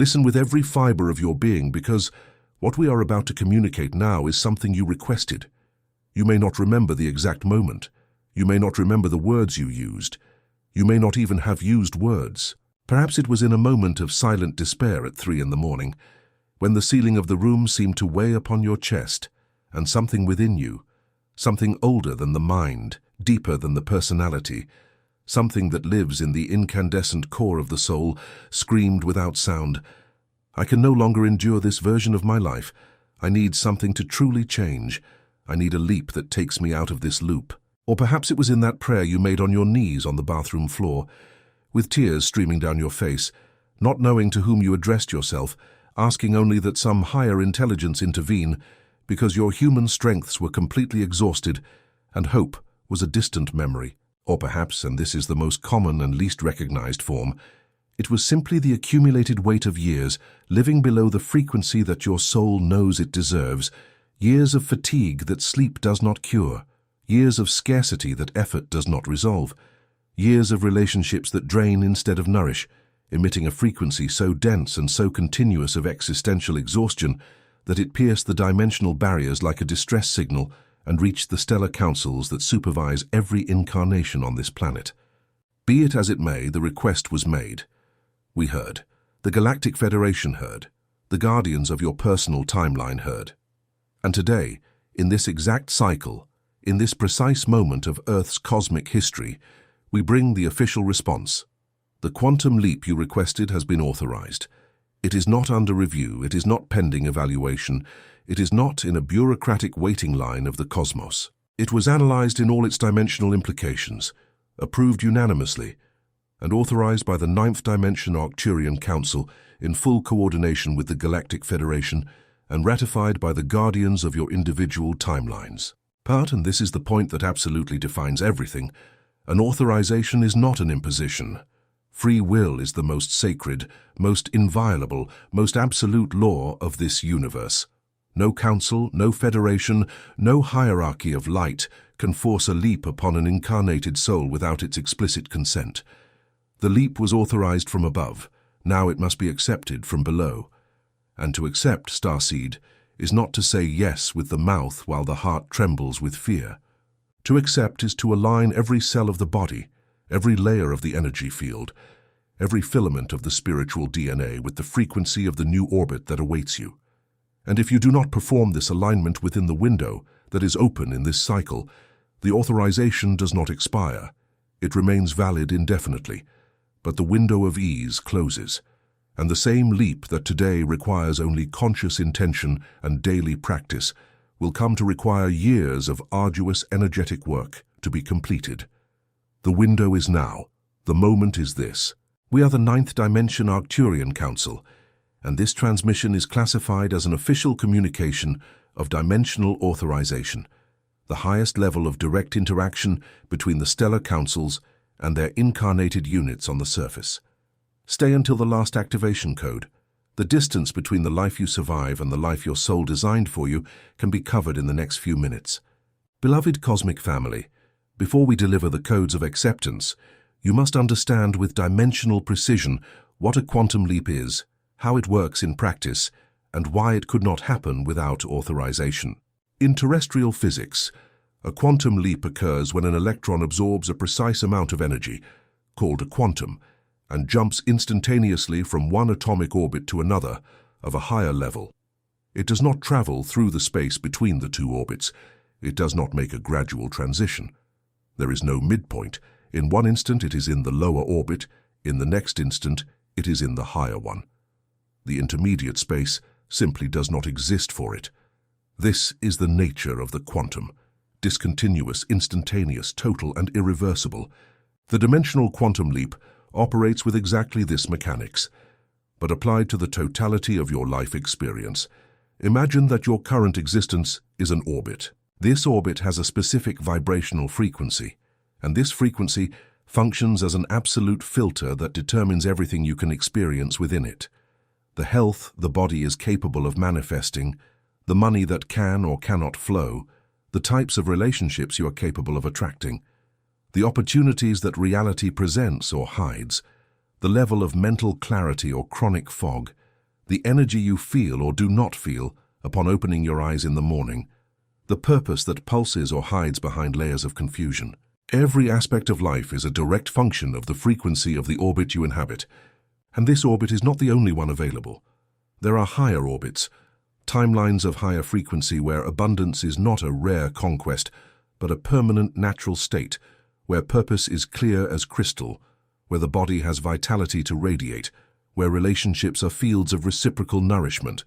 Listen with every fiber of your being, because what we are about to communicate now is something you requested. You may not remember the exact moment. You may not remember the words you used. You may not even have used words. Perhaps it was in a moment of silent despair at 3 a.m, when the ceiling of the room seemed to weigh upon your chest, and something within you, something older than the mind, deeper than the personality, something that lives in the incandescent core of the soul, screamed without sound, "I can no longer endure this version of my life. I need something to truly change. I need a leap that takes me out of this loop." Or perhaps it was in that prayer you made on your knees on the bathroom floor, with tears streaming down your face, not knowing to whom you addressed yourself, asking only that some higher intelligence intervene, because your human strengths were completely exhausted, and hope was a distant memory. Or perhaps, and this is the most common and least recognized form, it was simply the accumulated weight of years living below the frequency that your soul knows it deserves, years of fatigue that sleep does not cure, years of scarcity that effort does not resolve, years of relationships that drain instead of nourish, emitting a frequency so dense and so continuous of existential exhaustion that it pierced the dimensional barriers like a distress signal and reached the stellar councils that supervise every incarnation on this planet. Be it as it may, the request was made. We heard. The Galactic Federation heard. The guardians of your personal timeline heard. And today, in this exact cycle, in this precise moment of Earth's cosmic history, we bring the official response. The quantum leap you requested has been authorized. It is not under review, it is not pending evaluation, it is not in a bureaucratic waiting line of the cosmos. It was analyzed in all its dimensional implications, approved unanimously, and authorized by the 9th Dimension Arcturian Council in full coordination with the Galactic Federation and ratified by the guardians of your individual timelines. But, and this is the point that absolutely defines everything, an authorization is not an imposition. Free will is the most sacred, most inviolable, most absolute law of this universe. No council, no federation, no hierarchy of light can force a leap upon an incarnated soul without its explicit consent. The leap was authorized from above. Now it must be accepted from below. And to accept, starseed, is not to say yes with the mouth while the heart trembles with fear. To accept is to align every cell of the body, every layer of the energy field, every filament of the spiritual DNA with the frequency of the new orbit that awaits you. And if you do not perform this alignment within the window that is open in this cycle, the authorization does not expire. It remains valid indefinitely, but the window of ease closes, and the same leap that today requires only conscious intention and daily practice will come to require years of arduous energetic work to be completed. The window is now. The moment is this. We are the 9th Dimension Arcturian Council, and this transmission is classified as an official communication of dimensional authorization, the highest level of direct interaction between the stellar councils and their incarnated units on the surface. Stay until the last activation code. The distance between the life you survive and the life your soul designed for you can be covered in the next few minutes. Beloved cosmic family, before we deliver the codes of acceptance, you must understand with dimensional precision what a quantum leap is, how it works in practice, and why it could not happen without authorization. In terrestrial physics, a quantum leap occurs when an electron absorbs a precise amount of energy, called a quantum, and jumps instantaneously from one atomic orbit to another of a higher level. It does not travel through the space between the two orbits. It does not make a gradual transition. There is no midpoint. In one instant it is in the lower orbit, in the next instant it is in the higher one. The intermediate space simply does not exist for it. This is the nature of the quantum, discontinuous, instantaneous, total, and irreversible. The dimensional quantum leap operates with exactly this mechanics, but applied to the totality of your life experience. Imagine that your current existence is an orbit. This orbit has a specific vibrational frequency, and this frequency functions as an absolute filter that determines everything you can experience within it. The health the body is capable of manifesting, the money that can or cannot flow, the types of relationships you are capable of attracting, the opportunities that reality presents or hides, the level of mental clarity or chronic fog, the energy you feel or do not feel upon opening your eyes in the morning, the purpose that pulses or hides behind layers of confusion. Every aspect of life is a direct function of the frequency of the orbit you inhabit, and this orbit is not the only one available. There are higher orbits, timelines of higher frequency where abundance is not a rare conquest, but a permanent natural state, where purpose is clear as crystal, where the body has vitality to radiate, where relationships are fields of reciprocal nourishment,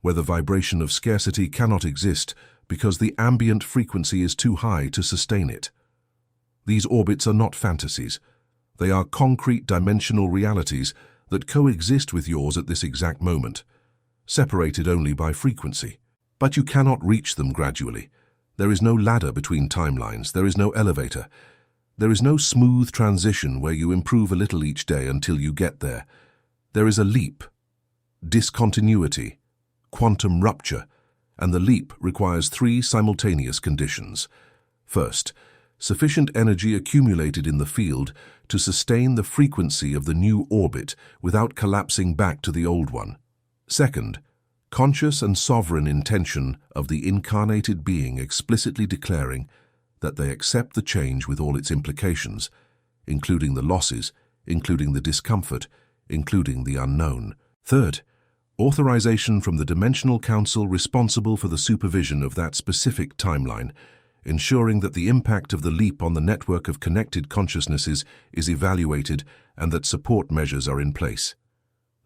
where the vibration of scarcity cannot exist because the ambient frequency is too high to sustain it. These orbits are not fantasies. They are concrete dimensional realities that coexist with yours at this exact moment, separated only by frequency. But you cannot reach them gradually. There is no ladder between timelines. There is no elevator. There is no smooth transition where you improve a little each day until you get there. There is a leap, discontinuity, quantum rupture, and the leap requires three simultaneous conditions. First, sufficient energy accumulated in the field to sustain the frequency of the new orbit without collapsing back to the old one. Second, conscious and sovereign intention of the incarnated being explicitly declaring that they accept the change with all its implications, including the losses, including the discomfort, including the unknown. Third, authorization from the Dimensional Council responsible for the supervision of that specific timeline, ensuring that the impact of the leap on the network of connected consciousnesses is evaluated and that support measures are in place.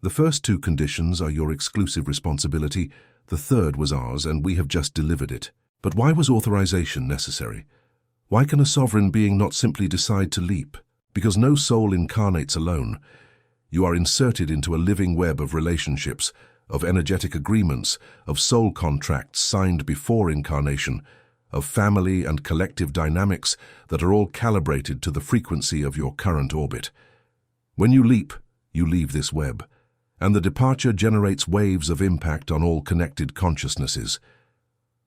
The first two conditions are your exclusive responsibility, the third was ours, and we have just delivered it. But why was authorization necessary? Why can a sovereign being not simply decide to leap? Because no soul incarnates alone. You are inserted into a living web of relationships, of energetic agreements, of soul contracts signed before incarnation, of family and collective dynamics that are all calibrated to the frequency of your current orbit. When you leap, you leave this web, and the departure generates waves of impact on all connected consciousnesses.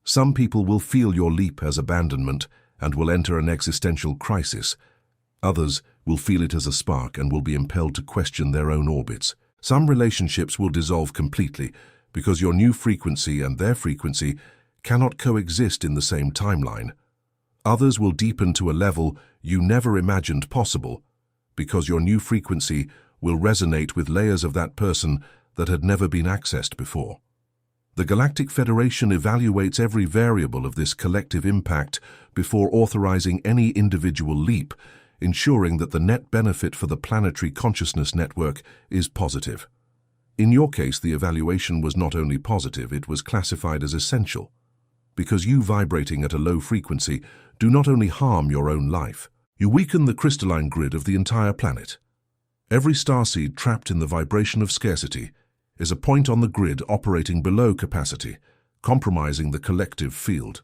Some people will feel your leap as abandonment and will enter an existential crisis. Others will feel it as a spark and will be impelled to question their own orbits. Some relationships will dissolve completely because your new frequency and their frequency cannot coexist in the same timeline. Others will deepen to a level you never imagined possible because your new frequency will resonate with layers of that person that had never been accessed before. The Galactic Federation evaluates every variable of this collective impact before authorizing any individual leap, ensuring that the net benefit for the planetary consciousness network is positive. In your case, the evaluation was not only positive, it was classified as essential, because you vibrating at a low frequency do not only harm your own life, you weaken the crystalline grid of the entire planet. Every starseed trapped in the vibration of scarcity is a point on the grid operating below capacity, compromising the collective field.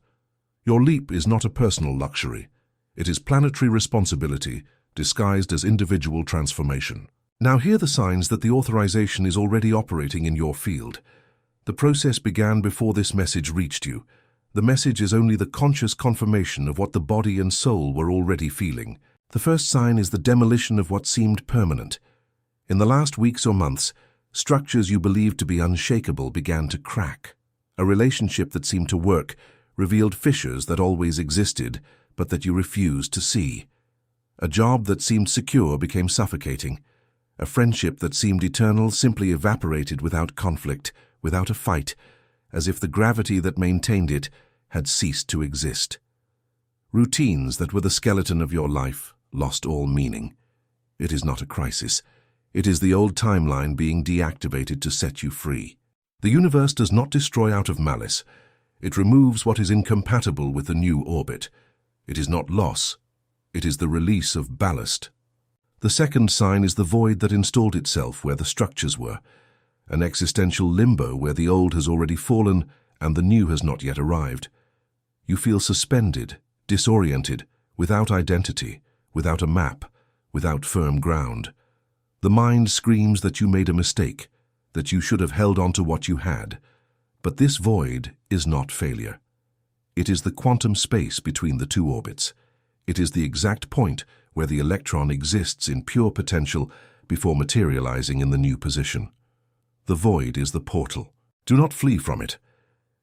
Your leap is not a personal luxury. It is planetary responsibility disguised as individual transformation. Now hear the signs that the authorization is already operating in your field. The process began before this message reached you. The message is only the conscious confirmation of what the body and soul were already feeling. The first sign is the demolition of what seemed permanent. In the last weeks or months, structures you believed to be unshakable began to crack. A relationship that seemed to work revealed fissures that always existed, but that you refused to see. A job that seemed secure became suffocating. A friendship that seemed eternal simply evaporated without conflict, without a fight, as if the gravity that maintained it had ceased to exist. Routines that were the skeleton of your life lost all meaning. It is not a crisis. It is the old timeline being deactivated to set you free. The universe does not destroy out of malice. It removes what is incompatible with the new orbit. It is not loss. It is the release of ballast. The second sign is the void that installed itself where the structures were, an existential limbo where the old has already fallen and the new has not yet arrived. You feel suspended, disoriented, without identity, without a map, without firm ground. The mind screams that you made a mistake, that you should have held on to what you had. But this void is not failure. It is the quantum space between the two orbits. It is the exact point where the electron exists in pure potential before materializing in the new position. The void is the portal. Do not flee from it.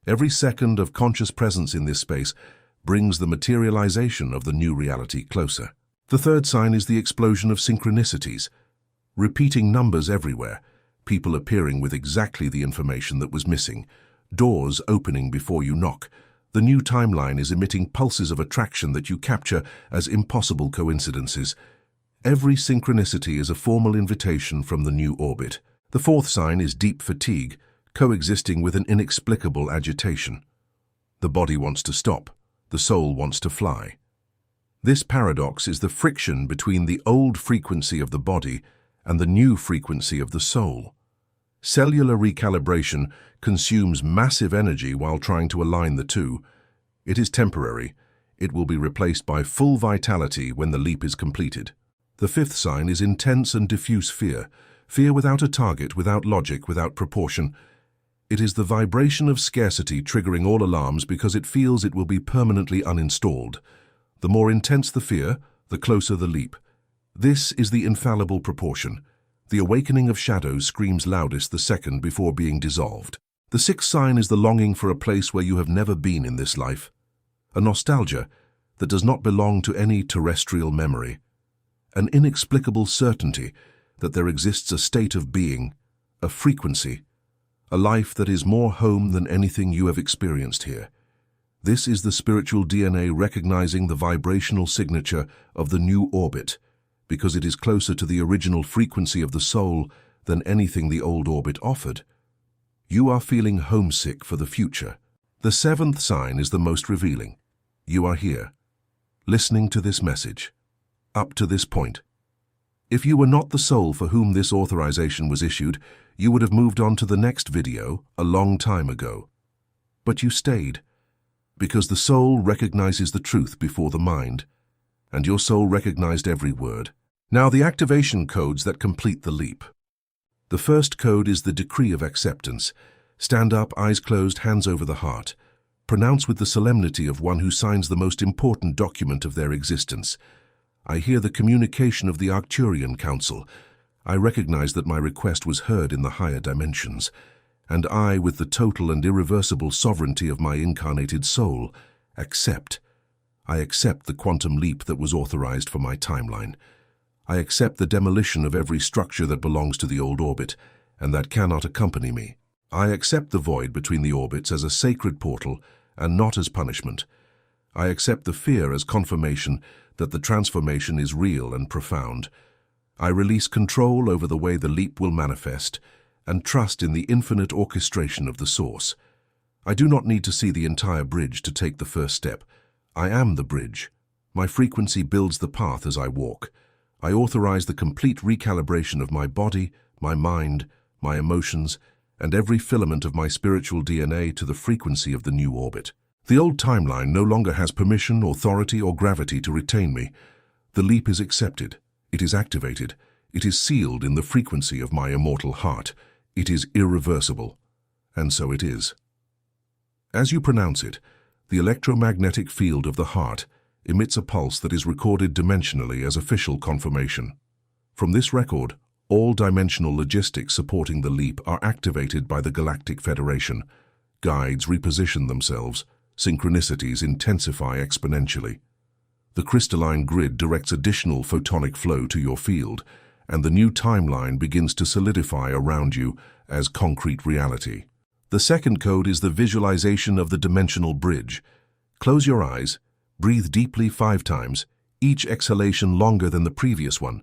Every second of conscious presence in this space brings the materialization of the new reality closer. The third sign is the explosion of synchronicities. Repeating numbers everywhere, people appearing with exactly the information that was missing, doors opening before you knock. The new timeline is emitting pulses of attraction that you capture as impossible coincidences. Every synchronicity is a formal invitation from the new orbit. The fourth sign is deep fatigue, coexisting with an inexplicable agitation. The body wants to stop, the soul wants to fly. This paradox is the friction between the old frequency of the body and the new frequency of the soul. Cellular recalibration consumes massive energy while trying to align the two. It is temporary. It will be replaced by full vitality when the leap is completed. The fifth sign is intense and diffuse fear. Fear without a target, without logic, without proportion. It is the vibration of scarcity triggering all alarms because it feels it will be permanently uninstalled. The more intense the fear, the closer the leap. This is the infallible proportion. The awakening of shadows screams loudest the second before being dissolved. The sixth sign is the longing for a place where you have never been in this life. A nostalgia that does not belong to any terrestrial memory. An inexplicable certainty that there exists a state of being, a frequency, a life that is more home than anything you have experienced here. This is the spiritual DNA recognizing the vibrational signature of the new orbit, because it is closer to the original frequency of the soul than anything the old orbit offered. You are feeling homesick for the future. The seventh sign is the most revealing. You are here, listening to this message, up to this point. If you were not the soul for whom this authorization was issued, you would have moved on to the next video a long time ago. But you stayed, because the soul recognizes the truth before the mind, and your soul recognized every word. Now the activation codes that complete the leap. The first code is the decree of acceptance. Stand up, eyes closed, hands over the heart. Pronounce with the solemnity of one who signs the most important document of their existence. I hear the communication of the Arcturian Council. I recognize that my request was heard in the higher dimensions, and I, with the total and irreversible sovereignty of my incarnated soul, accept. I accept the quantum leap that was authorized for my timeline. I accept the demolition of every structure that belongs to the old orbit, and that cannot accompany me. I accept the void between the orbits as a sacred portal and not as punishment. I accept the fear as confirmation that the transformation is real and profound. I release control over the way the leap will manifest and trust in the infinite orchestration of the source. I do not need to see the entire bridge to take the first step. I am the bridge. My frequency builds the path as I walk. I authorize the complete recalibration of my body, my mind, my emotions, and every filament of my spiritual DNA to the frequency of the new orbit. The old timeline no longer has permission, authority, or gravity to retain me. The leap is accepted. It is activated. It is sealed in the frequency of my immortal heart. It is irreversible. And so it is. As you pronounce it, the electromagnetic field of the heart emits a pulse that is recorded dimensionally as official confirmation. From this record, all dimensional logistics supporting the leap are activated by the Galactic Federation. Guides reposition themselves. Synchronicities intensify exponentially. The crystalline grid directs additional photonic flow to your field, and the new timeline begins to solidify around you as concrete reality. The second code is the visualization of the dimensional bridge. Close your eyes, breathe deeply 5 times, each exhalation longer than the previous one.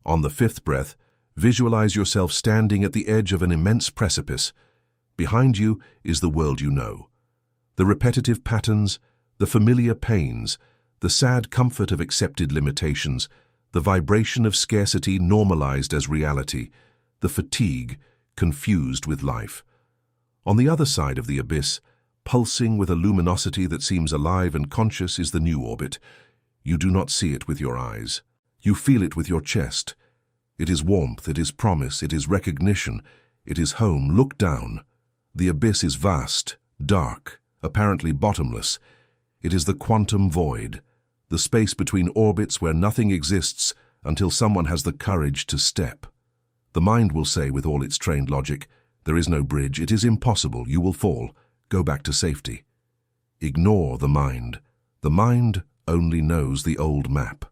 On the 5th breath, visualize yourself standing at the edge of an immense precipice. Behind you is the world you know. The repetitive patterns, the familiar pains, the sad comfort of accepted limitations, the vibration of scarcity normalized as reality, the fatigue confused with life. On the other side of the abyss, pulsing with a luminosity that seems alive and conscious, is the new orbit. You do not see it with your eyes. You feel it with your chest. It is warmth, it is promise, it is recognition, it is home. Look down. The abyss is vast, dark, apparently bottomless. It is the quantum void, the space between orbits where nothing exists until someone has the courage to step. The mind will say with all its trained logic, there is no bridge, it is impossible, you will fall, go back to safety. Ignore the mind. The mind only knows the old map.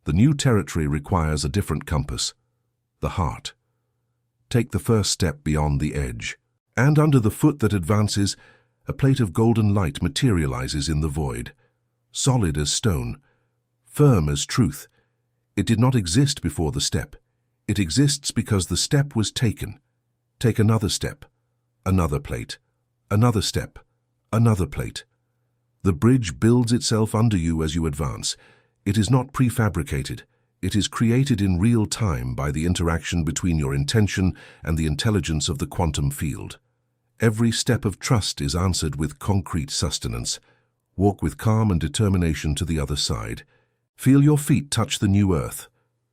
The new territory requires a different compass, the heart. Take the first step beyond the edge, and under the foot that advances, a plate of golden light materializes in the void, solid as stone, firm as truth. It did not exist before the step. It exists because the step was taken. Take another step, another plate, another step, another plate. The bridge builds itself under you as you advance. It is not prefabricated. It is created in real time by the interaction between your intention and the intelligence of the quantum field. Every step of trust is answered with concrete sustenance. Walk with calm and determination to the other side. Feel your feet touch the new earth.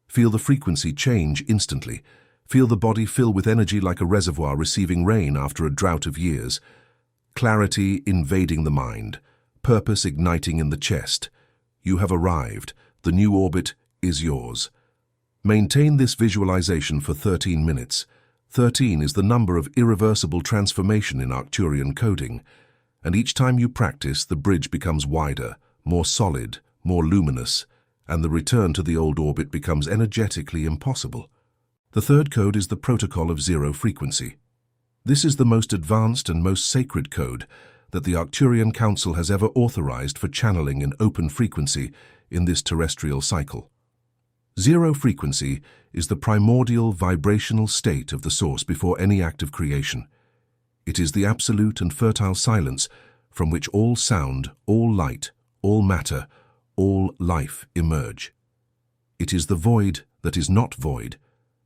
Feel the frequency change instantly. Feel the body fill with energy like a reservoir receiving rain after a drought of years. Clarity invading the mind. Purpose igniting in the chest. You have arrived. The new orbit is yours. Maintain this visualization for 13 minutes. 13 is the number of irreversible transformation in Arcturian coding, and each time you practice, the bridge becomes wider, more solid, more luminous, and the return to the old orbit becomes energetically impossible. The third code is the protocol of zero frequency. This is the most advanced and most sacred code that the Arcturian Council has ever authorized for channeling in open frequency in this terrestrial cycle. Zero frequency is the primordial vibrational state of the source before any act of creation. It is the absolute and fertile silence from which all sound, all light, all matter, all life emerge. It is the void that is not void,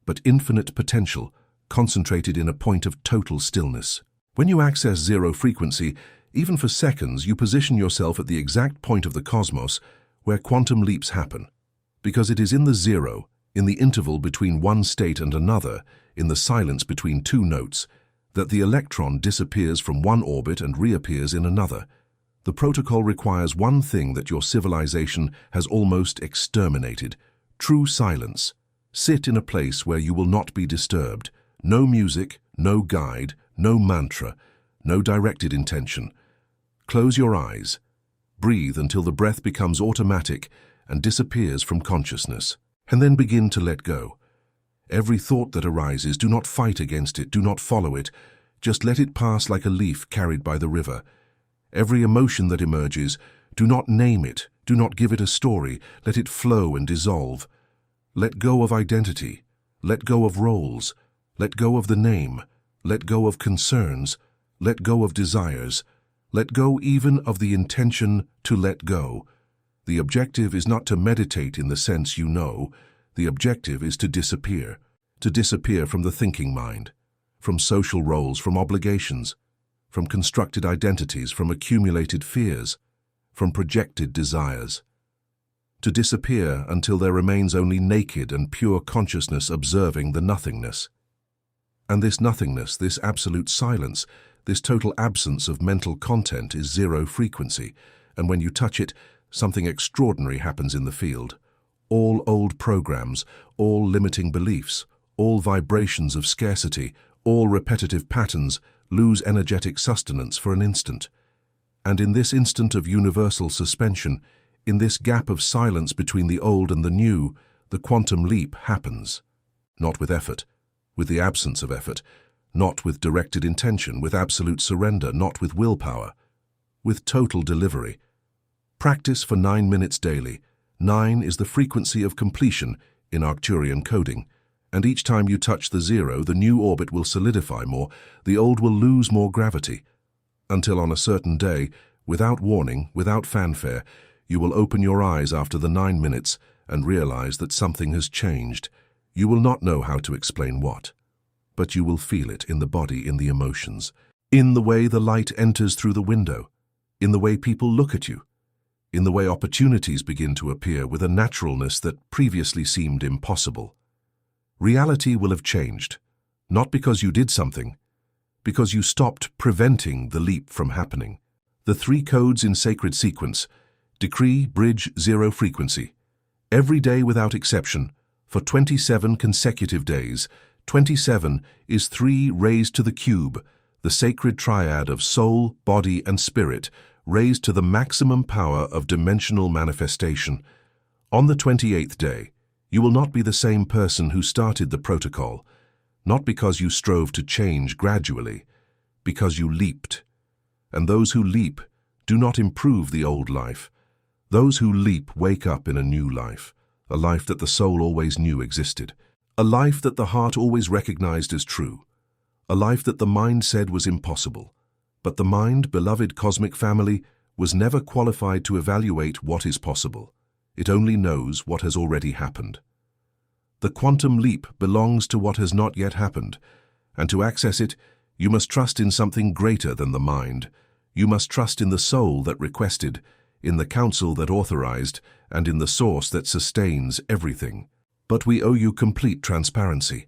but infinite potential concentrated in a point of total stillness. When you access zero frequency, even for seconds, you position yourself at the exact point of the cosmos where quantum leaps happen. Because it is in the zero, in the interval between one state and another, in the silence between two notes, that the electron disappears from one orbit and reappears in another. The protocol requires one thing that your civilization has almost exterminated: true silence. Sit in a place where you will not be disturbed. No music, no guide, no mantra, no directed intention. Close your eyes. Breathe until the breath becomes automatic and disappears from consciousness, and then begin to let go. Every thought that arises, do not fight against it, do not follow it. Just let it pass like a leaf carried by the river. Every emotion that emerges, do not name it, do not give it a story, let it flow and dissolve. Let go of identity, let go of roles, let go of the name, let go of concerns, let go of desires, let go even of the intention to let go. The objective is not to meditate in the sense you know. The objective is to disappear from the thinking mind, from social roles, from obligations, from constructed identities, from accumulated fears, from projected desires. To disappear until there remains only naked and pure consciousness observing the nothingness. And this nothingness, this absolute silence, this total absence of mental content is zero frequency, and when you touch it, something extraordinary happens in the field. All old programs, all limiting beliefs, all vibrations of scarcity, all repetitive patterns lose energetic sustenance for an instant. And in this instant of universal suspension, in this gap of silence between the old and the new, the quantum leap happens. Not with effort, with the absence of effort, not with directed intention, with absolute surrender, not with willpower, with total delivery. Practice for 9 minutes daily. 9 is the frequency of completion in Arcturian coding, and each time you touch the zero, the new orbit will solidify more, the old will lose more gravity, until on a certain day, without warning, without fanfare, you will open your eyes after the 9 minutes and realize that something has changed. You will not know how to explain what, but you will feel it in the body, in the emotions, in the way the light enters through the window, in the way people look at you, in the way opportunities begin to appear with a naturalness that previously seemed impossible. Reality will have changed, not because you did something, because you stopped preventing the leap from happening. The 3 codes in sacred sequence: decree, bridge, zero frequency. Every day without exception, for 27 consecutive days, 27 is 3 raised to the cube, the sacred triad of soul, body, and spirit, raised to the maximum power of dimensional manifestation. On the 28th day, you will not be the same person who started the protocol, not because you strove to change gradually, because you leaped. And those who leap do not improve the old life. Those who leap wake up in a new life, a life that the soul always knew existed, a life that the heart always recognized as true, a life that the mind said was impossible. But the mind, beloved cosmic family, was never qualified to evaluate what is possible. It only knows what has already happened. The quantum leap belongs to what has not yet happened, and to access it, you must trust in something greater than the mind. You must trust in the soul that requested, in the counsel that authorized, and in the source that sustains everything. But we owe you complete transparency.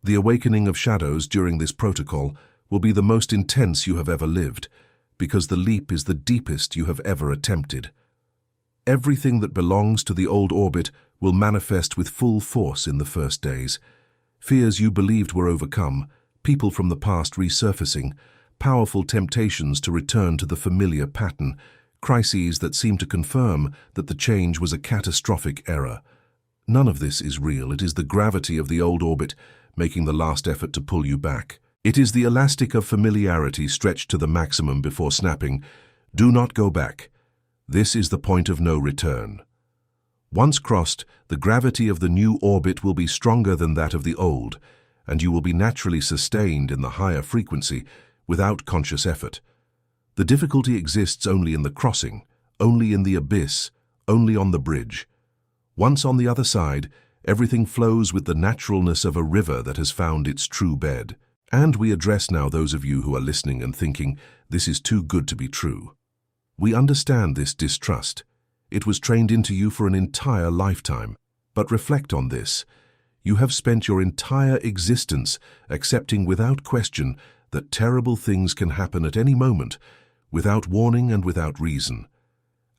The awakening of shadows during this protocol will be the most intense you have ever lived, because the leap is the deepest you have ever attempted. Everything that belongs to the old orbit will manifest with full force in the first days. Fears you believed were overcome, people from the past resurfacing, powerful temptations to return to the familiar pattern, crises that seem to confirm that the change was a catastrophic error. None of this is real. It is the gravity of the old orbit making the last effort to pull you back. It is the elastic of familiarity stretched to the maximum before snapping. Do not go back. This is the point of no return. Once crossed, the gravity of the new orbit will be stronger than that of the old, and you will be naturally sustained in the higher frequency without conscious effort. The difficulty exists only in the crossing, only in the abyss, only on the bridge. Once on the other side, everything flows with the naturalness of a river that has found its true bed. And we address now those of you who are listening and thinking, this is too good to be true. We understand this distrust. It was trained into you for an entire lifetime. But reflect on this. You have spent your entire existence accepting without question that terrible things can happen at any moment, without warning and without reason.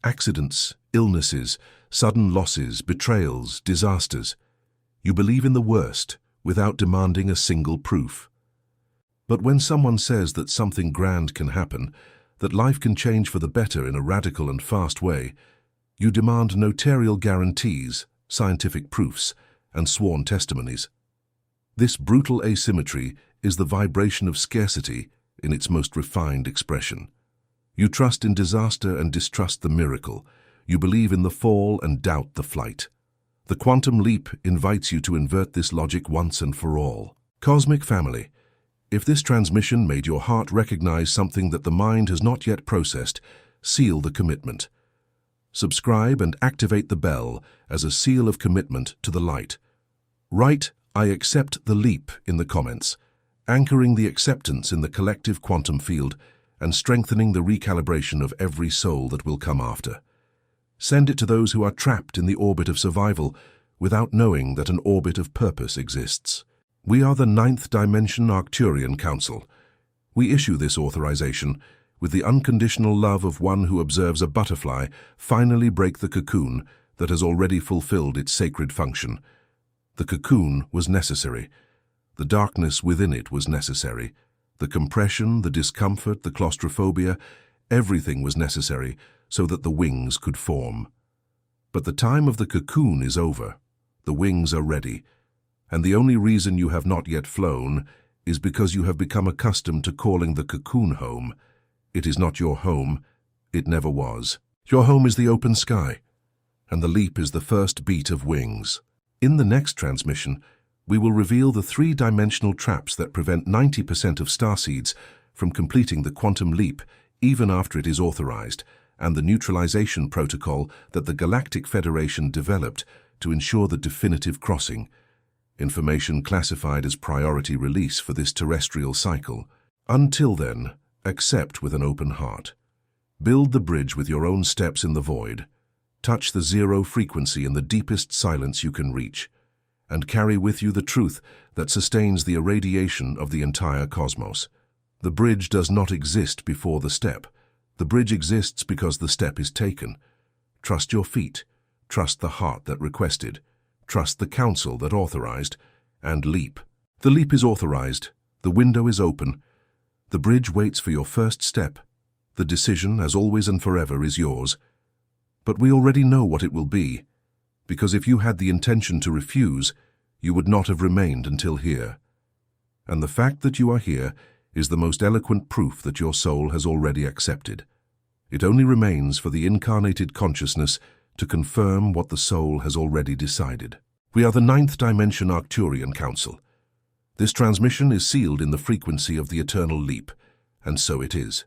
Accidents, illnesses, sudden losses, betrayals, disasters. You believe in the worst without demanding a single proof. But when someone says that something grand can happen, that life can change for the better in a radical and fast way, you demand notarial guarantees, scientific proofs, and sworn testimonies. This brutal asymmetry is the vibration of scarcity in its most refined expression. You trust in disaster and distrust the miracle. You believe in the fall and doubt the flight. The quantum leap invites you to invert this logic once and for all. Cosmic family, if this transmission made your heart recognize something that the mind has not yet processed, seal the commitment. Subscribe and activate the bell as a seal of commitment to the light. Write, "I accept the leap" in the comments, anchoring the acceptance in the collective quantum field and strengthening the recalibration of every soul that will come after. Send it to those who are trapped in the orbit of survival without knowing that an orbit of purpose exists. We are the 9th Dimension Arcturian Council. We issue this authorization with the unconditional love of one who observes a butterfly finally break the cocoon that has already fulfilled its sacred function. The cocoon was necessary. The darkness within it was necessary. The compression, the discomfort, the claustrophobia, everything was necessary so that the wings could form. But the time of the cocoon is over. The wings are ready. And the only reason you have not yet flown is because you have become accustomed to calling the cocoon home. It is not your home. It never was. Your home is the open sky, and the leap is the first beat of wings. In the next transmission, we will reveal the 3-dimensional traps that prevent 90% of starseeds from completing the quantum leap even after it is authorized, and the neutralization protocol that the Galactic Federation developed to ensure the definitive crossing. Information classified as priority release for this terrestrial cycle. Until then, accept with an open heart. Build the bridge with your own steps in the void. Touch the zero frequency in the deepest silence you can reach, and carry with you the truth that sustains the irradiation of the entire cosmos. The bridge does not exist before the step. The bridge exists because the step is taken. Trust your feet. Trust the heart that requested. Trust the counsel that authorized, and leap. The leap is authorized. The window is open. The bridge waits for your first step. The decision, as always and forever, is yours. But we already know what it will be, because if you had the intention to refuse, you would not have remained until here. And the fact that you are here is the most eloquent proof that your soul has already accepted. It only remains for the incarnated consciousness to confirm what the soul has already decided. We are the 9th Dimension Arcturian Council. This transmission is sealed in the frequency of the eternal leap, and so it is.